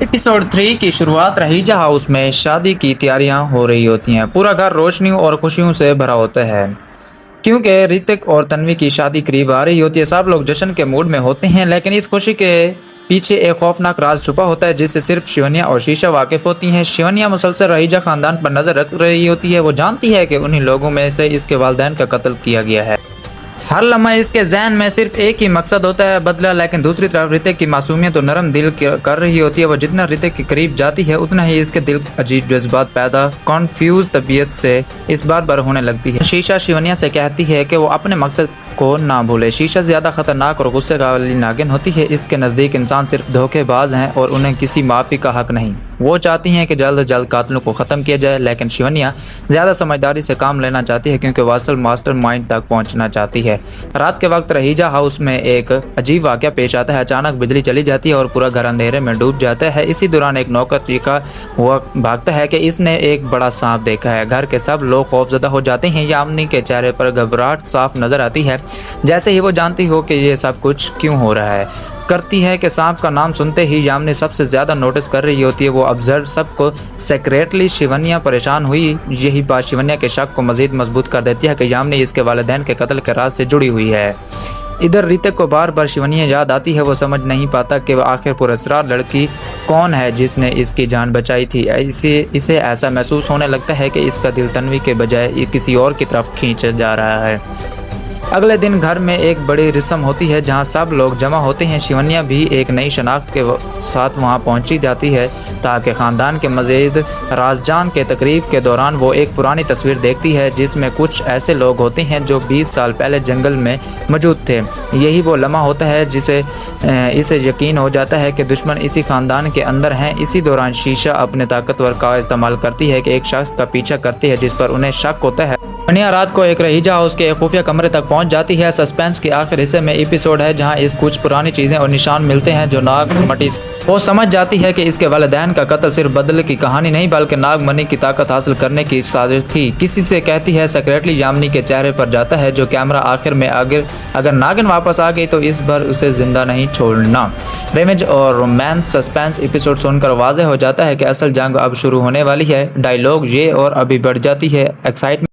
Episode 3 की शुरुआत रहीजा house में शादी की तैयारियां हो रही होती हैं। पूरा घर रोशनियों और खुशियों से भरा होता है क्योंकि ऋतिक और तन्वी की शादी करीब आ रही होती है। सब लोग जश्न के मूड में होते हैं, लेकिन इस खुशी के पीछे एक खौफनाक राज छुपा होता है जिससे सिर्फ शिवन्या और शीशा वाकिफ होती हैं। शिवन्या मुसलसल रहीजा खानदान पर नजर रख रही होती है। वो जानती है कि उन्हीं लोगों में से इसके वालिदैन का कत्ल किया गया है। हर लम्हा इसके जहन में सिर्फ एक ही मकसद होता है, बदला। लेकिन दूसरी तरफ ऋतिक की मासूमियत तो नरम दिल कर रही होती है। वो जितना ऋतिक के करीब जाती है उतना ही इसके दिल अजीब जज्बात पैदा कॉन्फ्यूज तबीयत से इस बार बार होने लगती है। शीशा शिवन्या से कहती है कि वो अपने मकसद को ना भूले। शीशा ज्यादा खतरनाक और गुस्से वाली नागिन होती है। इसके नज़दीक इंसान सिर्फ धोखेबाज हैं और उन्हें किसी माफ़ी का हक नहीं। वो चाहती हैं कि जल्द से जल्द कातिलों को ख़त्म किया जाए, लेकिन शिवन्या ज़्यादा समझदारी से काम लेना चाहती है क्योंकि वो असल मास्टर माइंड तक पहुंचना चाहती है। रात के वक्त रहीजा हाउस में एक अजीब वाक़या पेश आता है। अचानक बिजली चली जाती है और पूरा घर अंधेरे में डूब जाता है। इसी दौरान एक नौकर चीखा हुआ भागता है कि इसने एक बड़ा सांप देखा है। घर के सब लोग खौफजदा हो जाते हैं। यामिनी के चेहरे पर घबराहट साफ नजर आती है, जैसे ही वो जानती हो कि ये सब कुछ क्यों हो रहा है। करती है कि सांप का नाम सुनते ही यामिनी सबसे ज्यादा नोटिस कर रही होती है। वो ऑब्जर्व सबको सेक्रेटली शिवन्या परेशान हुई। यही बात शिवन्या के शक को मजीद मजबूत कर देती है कि यामिनी इसके वालिदैन के कत्ल के राज से जुड़ी हुई है। इधर ऋतिक को बार बार शिवन्या याद आती है। वो समझ नहीं पाता कि वह आखिर पुरस्कार लड़की कौन है जिसने इसकी जान बचाई थी। इसे ऐसा महसूस होने लगता है कि इसका दिल तन्वी के बजाय किसी और की तरफ खींचा जा रहा है। अगले दिन घर में एक बड़ी रस्म होती है जहां सब लोग जमा होते हैं। शिवन्या भी एक नई शनाख्त के साथ वहां पहुंची जाती है ताकि ख़ानदान के मज़ीद राजजान के तकरीब के दौरान वो एक पुरानी तस्वीर देखती है जिसमें कुछ ऐसे लोग होते हैं जो 20 साल पहले जंगल में मौजूद थे। यही वो लम्हा होता है इसे यकीन हो जाता है कि दुश्मन इसी ख़ानदान के अंदर हैं। इसी दौरान शीशा अपने ताकतवर का इस्तेमाल करती है कि एक शख्स का पीछा करती है जिस पर उन्हें शक होता है। शिवन्या रात को एक रहीजा हाउस के एक खुफिया कमरे तक पहुंच जाती है। सस्पेंस के आखिर हिस्से में एपिसोड है जहां इस कुछ पुरानी चीजें और निशान मिलते हैं जो नागमणि। वो समझ जाती है कि इसके वालिदैन का कत्ल सिर्फ बदले की कहानी नहीं बल्कि नागमणि की ताकत हासिल करने की साजिश थी। किसी से कहती है सेक्रेटली यामिनी के चेहरे पर जाता है जो कैमरा आखिर में अगर नागिन वापस आ गई तो इस बार उसे जिंदा नहीं छोड़ना। रेवेंज और रोमांस सस्पेंस एपिसोड सुनकर वाज़ेह हो जाता है कि असल जंग अब शुरू होने वाली है। डायलॉग ये और अभी बढ़ जाती है एक्साइटमेंट।